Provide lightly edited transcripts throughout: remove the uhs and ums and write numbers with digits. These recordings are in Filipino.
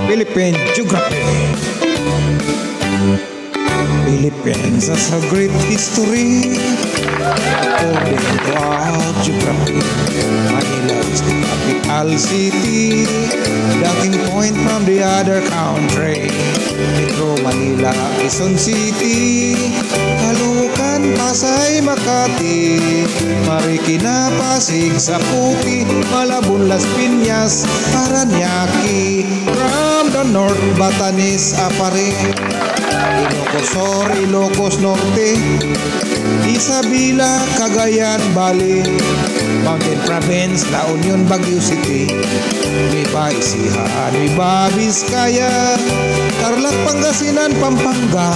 Philippine Geography. Philippines has a great history. According to our geography, Manila is the capital city, docking point from the other country. Metro Manila, Quezon City, Caloocan, Pasay, Makati, Marikina, Pasig, Saputi, Malabon, Las Piñas, Paranaque. From the north, Batanes, Apare, Ilocos Sur, Ilocos Norte, Isabela, Cagayan, Bali, Mountain Province, La Union, Baguio City, Nueva Ecija, Nueva Vizcaya, Tarlac, Pangasinan, Pampanga,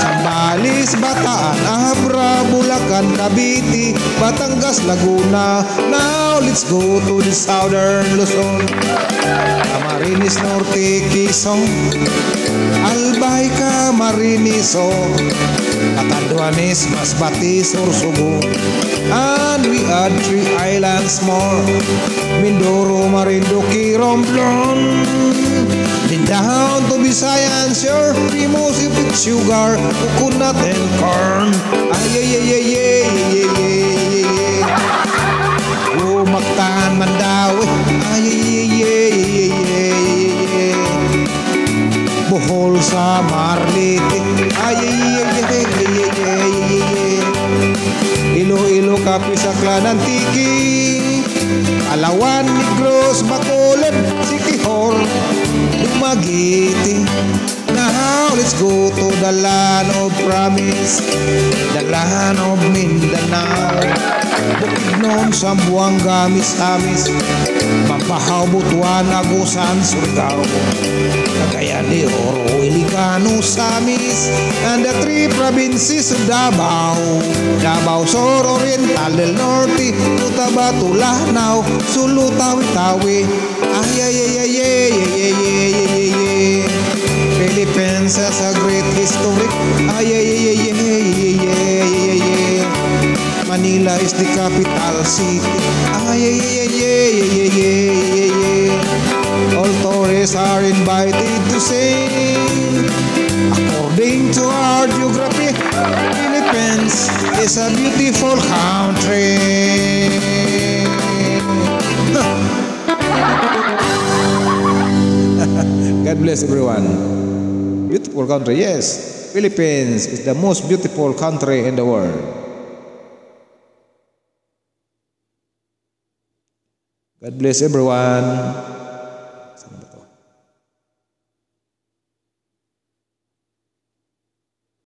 Zambales, Bataan, Abra, Bulacan, Cavite, Batangas, Laguna. Now let's go to the southern Luzon, Camarines Norte, Quezon, Albay, Camarines Sur, Catanduanes, Masbate, Sorsogon, and we add 3 islands more: Mindoro, Marinduque, Romblon. Then down to Visayan, sure, Primos, with sugar, coconut and corn. Ay, ay, ay, ay, ay, ay, ay, ay. Mactan, Mandawi, ay, ay, ay, ay, ay, ay. Bohol, Samar, Leyte, ay, ay, ay, ay, ay, ay, ay. Iloilo, Capiz, Aklan, Antique, Palawan, Negros, Bacolod, Siquijor, Dumaguete. Now let's go to the land of promise, the land of Mindanao. Bukidnon, Sambuanga, Misamis, Mampahaw, Butuan, Agusan, Surigao, Cagayan de Oro, Ilicano, Samis, and the 3 provinces of Davao, Davao Sur, Oriental del Norte, Cotabato, Lanao, Sulu, Tawi-Tawi. Ay, ay, ay, ay, ay, ay, ay, ay, ay, ay. Philippines has a great history. Ay, ay, ay, ay, ay, ay, ay, ay, ay. Manila is the capital city. Ay, ay, ay, ay, ay, ay, ay, ay, ay. All tourists are invited to sing. According to our geography, Philippines is a beautiful country. God bless everyone. Beautiful country, yes. Philippines is the most beautiful country in the world. God bless everyone.